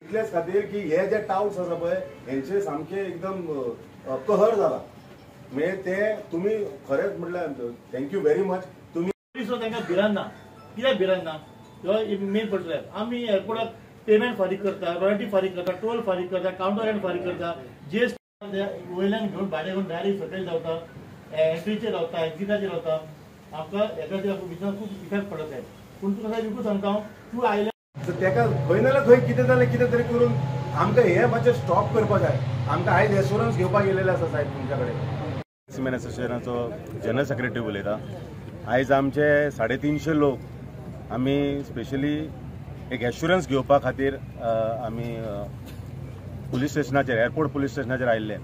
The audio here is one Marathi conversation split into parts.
इतलेच खातीर की हे जे टाउट्स आसा पळय हेंचे सामके एकदम कहर जाला म्हणजे ते तुमी खरेंच म्हटल्यार थँक्यू व्हेरी मच तुमी तांकां भिरांना कित्याक भिरांना हो मेन पडटले आमी एअरपोर्टात पेमेंट फारीक करता रॉयल्टी फारीक करता टोल फारीक करता काउंटर रेंट फारीक करता जीएसटी वयल्यान घेवन भाडें घेवन डायरेक्ट सकयल रावता एंट्रीचेर रावता एक्झिटाचेर रावता आमकां एकाचेर बिजनस खूब इफेक्ट पडत आहे पूण तुका विकू सांगता हांव तूं आयल्या तेका खंय नाल्यार खंय कितें जालें कितें तरी करून आमकां हे मातशें स्टॉप करपा जाय आमकां आयज एश्युरन्स घेवपाक गेलेले आसा साहेब तुमच्या कडेन सिमेंट असोसिएशनाचो जनरल सेक्रेटरी उलयता आयज आमचे 350 लोक आमी स्पेशली एक एश्युरन्स घेवपा खातीर आमी पुलीस स्टेशनाचेर एअरपोर्ट पुलीस स्टेशनाचेर आयिल्ले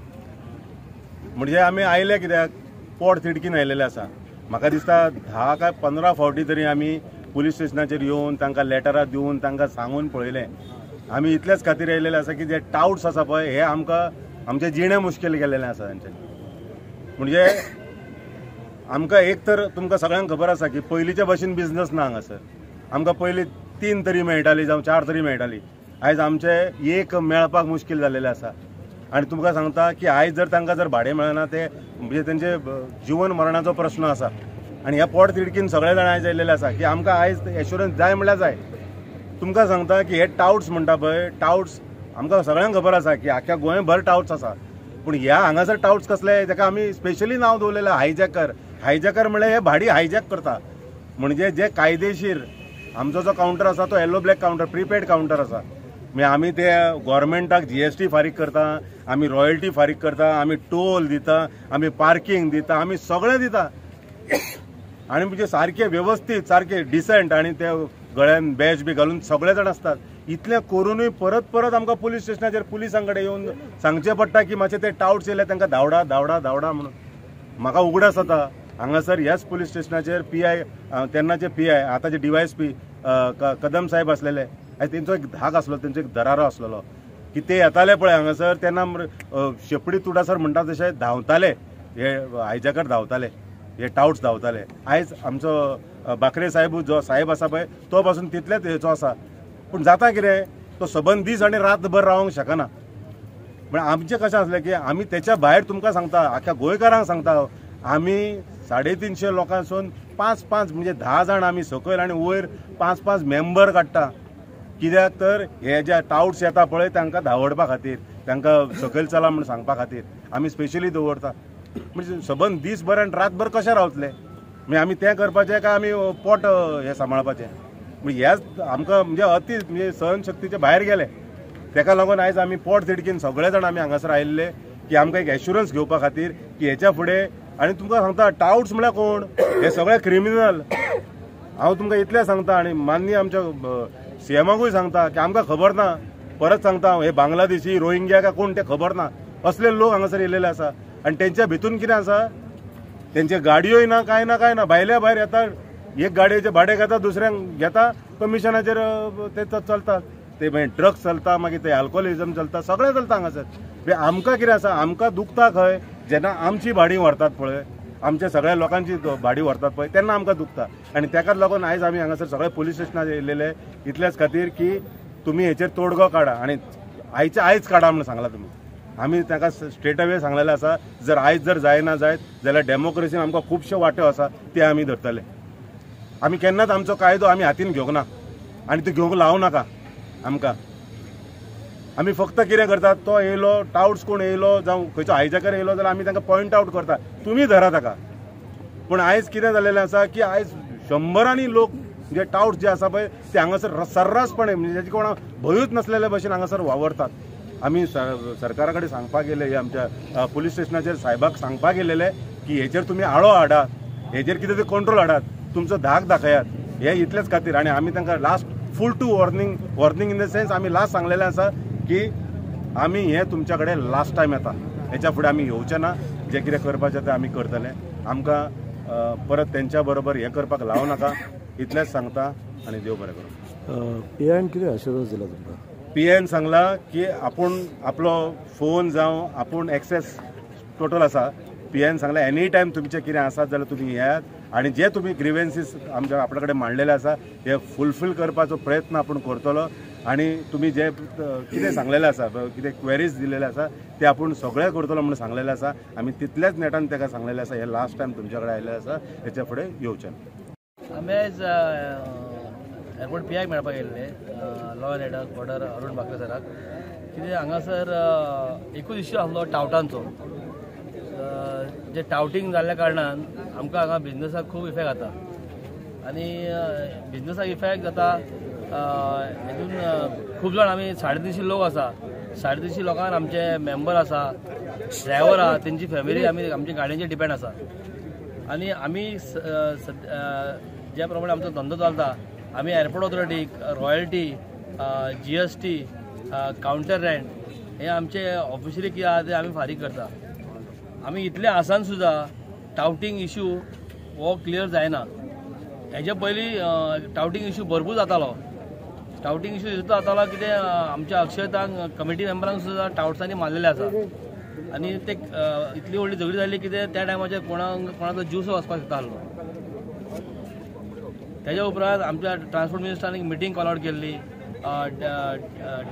म्हणजे आमी आयले कित्याक पोट तिडकीन आयिल्ले आसा म्हाका दिसता 10 काय 15 फावटी तरी आमी पुलीस स्टेशनाचेर येवन तांकां लेटरां दिवन तांकां सांगून पळयलें आमी इतलेच खातीर आयिल्ले आसा की जे टाउट्स आसा पळय हे आमकां आमचें जिणें मुश्कील गेलेलें आसा तांच्यांनी म्हणजे आमकां एक तर तुमकां सगळ्यांक खबर आसा की पयलींच्या भशेन बिझनस ना हांगासर आमकां पयलीं 3 तरी मेळटाली जावं 4 तरी मेळटाली आयज आमचे एक मेळपाक मुश्कील जाल्लेलें आसा आनी तुमकां सांगता की आयज जर तांकां जर भाडें मेळना ते म्हणजे तेंचे जिवन मरणाचो प्रश्न आसा आनी ह्या पोट तिडकीन सगळे जाण आयज आयिल्ले आसा की आमकां आयज एश्युरन्स जाय म्हणल्यार जाय तुमकां सांगता की हे टाउट्स म्हणटा पळय टाउट्स आमकां सगळ्यांक खबर आसा की आख्या गोंयभर टाउट्स आसा पूण ह्या हांगासर टाउट्स कसले ताका आमी स्पेशली नांव दवरलेलें हायजॅकर म्हळ्यार हे भाडी हायजॅक करता म्हणजे जे कायदेशीर आमचो जो काउंटर आसा तो yellow black counter prepaid counter आसा म्हणजे आमी ते गोव्हर्मेंटाक जीएसटी फारीक करता आमी रॉयल्टी फारीक करता आमी टोल दिता आमी पार्किंग दिता आमी सगळें दिता आनी म्हणजे सारखे व्यवस्थीत सारखे डिसेंट आनी ते गळ्यान बॅज बी घालून सगळे जाण आसतात इतलें करूनय परत परत आमकां पुलीस स्टेशनाचेर पुलिसां कडेन येवन सांगचें पडटा की मातशें ते टाउट्स येयले तांकां धांवडा म्हणून म्हाका उगडास जाता हांगासर ह्याच पुलीस स्टेशनाचेर PI तेन्नाचे PI आतांचे DYSP कदम साहेब आसलेले आयज तेंचो एक धाक आसलो तेंचो एक दरारो आसलेलो की ते येताले पळय हांगासर तेन्ना शेपडी तुडासर म्हणटा तशें धांवताले हे हायजॅकर धांवताले हे टाउट्स धांवताले आयज आमचो बाकरे साहेब जो साहेब आसा पळय तो पासून तितलेच हेचो आसा पूण जाता कितें तो सबंद दीस आनी रातभर रावंक शकना म्हळ्यार आमचें कशें आसलें की आमी तेच्या भायर तुमकां सांगता आख्या गोंयकारांक सांगता आमी 350 लोकांसून 5 म्हणजे 10 जाण आमी सकयल आनी वयर 5 मेंबर काडटा कित्याक तर हे जे टाउट्स येता पळय तांकां धांवडपा खातीर तांकां सकयल चला म्हूण सांगपा खातीर आमी स्पेशली दवरता म्हणजे सबंद दीसभर आनी रातभर कशें रावतले म्हणजे आमी तें करपाचें काय आमी पोट हें सांबाळपाचें म्हणजे हेच आमकां म्हणजे अति म्हणजे सहनशक्तीचे भायर गेले तेका लागून आयज आमी पोट तिडकीन सगळे जाण आमी हांगासर आयिल्ले की आमकां एक एश्युरन्स घेवपा खातीर की हेच्या फुडें आनी तुमकां सांगता टाउट्स म्हळ्यार कोण हे सगळे क्रिमिनल हांव तुमकां इतलें सांगता आनी माननीय आमच्या CMाकूय सांगता की आमकां खबर ना परत सांगता हे बांगलादेशी रोहिंग्या काय कोण ते खबर ना असले लोक हांगासर येयलेले आसा आनी तेंच्या भितून कितें आसा तेंचे गाडयोय ना काय ना भायल्या भायर येता एक गाडयेचे भाडें घेता दुसऱ्यांक घेता कमिशनाचेर ते चलतात ते मागीर ड्रग्स चलता मागीर ते अल्कोहोलिजम चलता सगळें चलता हांगासर आमकां कितें आसा आमकां दुखता खंय जेन्ना आमची भाडी व्हरतात पळय आमच्या सगळ्या लोकांची भाडी व्हरतात पळय तेन्ना आमकां दुखता आनी तेकाच लागून आयज आमी हांगासर सगळे पुलीस स्टेशनार येयलेले इतलेच खातीर की तुमी हेचेर तोडगो काडा आनी आयज काडा म्हणून सांगला तुमी आमी ताका स्ट्रेट अवे सांगलेलें आसा जर आयज जर जायना जायत जाल्यार डेमोक्रेसीन आमकां खुबशे वांटो आसा ते आमी धरतले आमी केन्नाच आमचो कायदो आमी हातीन घेवंक ना आनी तो घेवंक लावं नाका आमकां आमी फक्त कितें करतात तो येयलो टाउट्स कोण येयलो जावं खंयचो हायजॅकर येयलो जाल्यार आमी तांकां पॉयंट आवट करता तुमी धरा ताका पूण आयज कितें जाल्लेलें आसा की आयज 100 लोक जे टाउट्स जे आसा पळय ते हांगासर सर्रासपणे म्हणजे जेचे कोणा भंयूच नसलेल्या भशेन हांगासर वावरतात आमी सरकारा कडेन सांगपाक गेले आमच्या पुलीस स्टेशनाचेर साहेबाक सांगपाक गेलेले की हेचेर तुमी आळो हाडात हेचेर कितें तरी कंट्रोल हाडात तुमचो धाक दाखयात हे इतलेच खातीर आनी आमी तांकां last full to warning in the sense आमी लास्ट सांगलेलें आसा की आमी हे तुमच्या कडेन लास्ट टायम येता हेच्या फुडें आमी येवचे ना. जे कितें करपाचें तें आमी करतले. आमकां परत तेंच्या बरोबर हें करपाक लावं नाका इतलेंच सांगता आनी देव बरें करूं. PIN कितें आशिर्वाद दिला तुमकां? PIN सांगला की आपूण आपलो फोन जावं आपूण एक्सेस टोटल आसा. PIN सांगला एनी टायम तुमचें कितें आसात जाल्यार तुमी येयात आनी जे तुमी ग्रिवेन्सीस आमच्या आपल्या कडेन मांडलेले आसा हे फुलफील करपाचो प्रयत्न आपूण करतलो. आनी तुमी जे कितें सांगलेलें आसा कितें क्वेरीज दिलेले आसा ते आपूण सगळे करतलो म्हणून सांगलेलें आसा. आमी तितल्याच नेटान ताका सांगलेलें आसा हे लास्ट टायम तुमच्या कडेन आयिल्लें आसा हेच्या फुडें येवचें ना. आमी आयज एअरपोर्ट PI मेळपाक येयल्ले law and order Arun Bakre सराक. कितें हांगासर एकूच इश्यू आसलो टावटांचो. जे टावटींग जाल्ल्या कारणान आमकां हांगा बिजनसाक खूब इफेक्ट जाता आनी बिजनसाक इफेक्ट जाता. हेतून खूब जाण आमी 350 लोक आसा. 350 लोकांक आमचे मेंबर आसा, ड्रायव्हर आहा, तेंची फॅमिली आमी आमच्या गाडयांचेर डिपेंड आसा. आनी आमी ज्या प्रमाणे आमचो धंदो चलता आमी एअरपोर्ट ऑथॉरिटीक रॉयल्टी, GST, कावंटर रेंट हे आमचे ऑफिशियली कितें आहा ते आमी फारीक करता. आमी इतले आसान सुद्दां टावटींग इश्यू हो क्लियर जायना. हेजे पयलीं टावटींग इश्यू भरपूर जातालो. टावटींग इश्यू जातालो कितें आमच्या अक्षयतांक कमिटी मेंबरांक सुद्दां टावट्सांनी मारलेले आसा आनी ते इतली व्हडली झगडी जाल्ली कितें त्या टायमाचेर कोणाचो जीव सुद्दां वचपाक शकता आसलो. तेज्या उपरांत आमच्या ट्रान्सपोर्ट मिनिस्टरान एक मिटींग कॉल आउट केल्ली.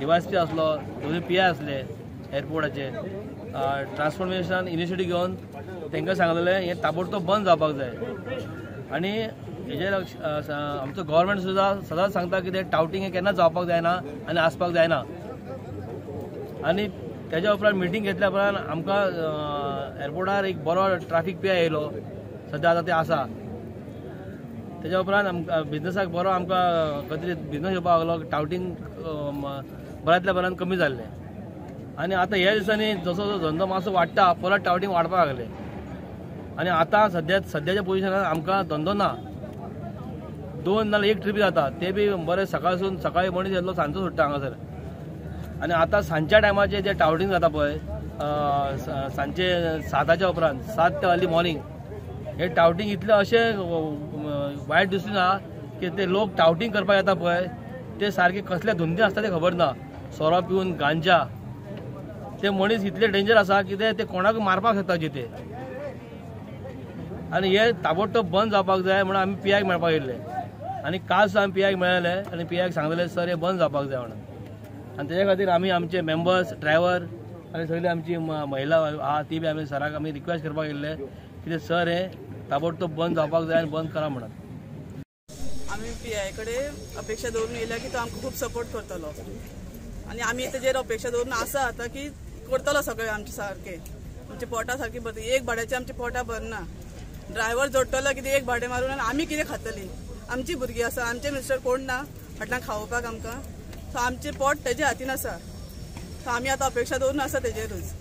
DYSP आसलो, दोनूय PI आसले एअरपोर्टाचे. ट्रान्सपोर्ट मिनिस्टरान इनिशिएटीव घेवन तांकां सांगलेलें हें ताबडतोब बंद जावपाक जाय. आनी हेजेर आमचो गव्हर्मेंट सुद्दां सदांच सांगता की ते टावटींग हें केन्नाच जावपाक जायना आनी आसपाक जायना. आनी तेज्या उपरांत मिटींग घेतल्या उपरांत आमकां एअरपोर्टार एक बरो ट्रॅफिक PI येयलो. सद्या आतां ते आसा. तेज्या उपरांत बिजनसाक बरो आमकां खंय तरी बिजनस येवपाक लागलो. टावटींग बऱ्यांतल्या बऱ्यान कमी जाल्लें. आनी आतां ह्या दिसांनी जसो जसो धंदो मातसो वाडटा परत टावटींग वाडपाक लागले. आनी आतां सद्याच्या पोजिशनार आमकां धंदो ना. 2 नाल्यार 1 ट्रीप जाता ते बी बरें सकाळी मनीस येतलो सांजचो सुट्टा हांगासर. आनी आतां सांजच्या टायमाचेर जे टावटींग जाता पळय सांजचे 7च्या उपरांत 7 ते अर्ली मॉर्निंग हे टावटींग इतलें अशें वायट दिसून ना की ते लोक टावटींग करपाक येता पळय ते सारके कसले धुंदे आसता ते खबर ना. सोरो पिवन गांजा ते मनीस इतले डेंजर आसा की ते कोणाक मारपाक शकता जिते. आनी हे ताबडतोब बंद जावपाक जाय म्हणून आमी PIक मेळपाक येयल्ले. आनी काल सुद्दां आमी PIक मेळ्ळे आनी PIक सांगलेले सर हे बंद जावपाक जाय म्हणून. आनी तेज्या खातीर आमी आमचे मेंबर्स, ड्रायव्हर आनी सगळी आमची महिला आहा ती बी आमी सराक आमी रिक्वेस्ट करपाक येयल्ले कितें सर हे ताबडतोब बंद जावपाक जाय आनी बंद करा म्हणून. आमी PI कडेन अपेक्षा दवरून येयल्या की तो आमकां खूब सपोर्ट करतलो आनी आमी तेजेर अपेक्षा दवरून आसा आता की करतलो सगळें आमचे सारकें. आमचे पोटां सारकी भरतली. एक भाड्याचे आमचे पोटां भरना. ड्रायव्हर जोडटलो कितें एक भाडें मारून आनी आमी कितें खातलीं. आमची भुरगीं आसा, आमचे मिस्टर कोण ना फाटल्यान खावपाक आमकां. सो आमचें पोट तेजे हातीन आसा. सो आमी आतां अपेक्षा दवरून आसा तेजेरूच.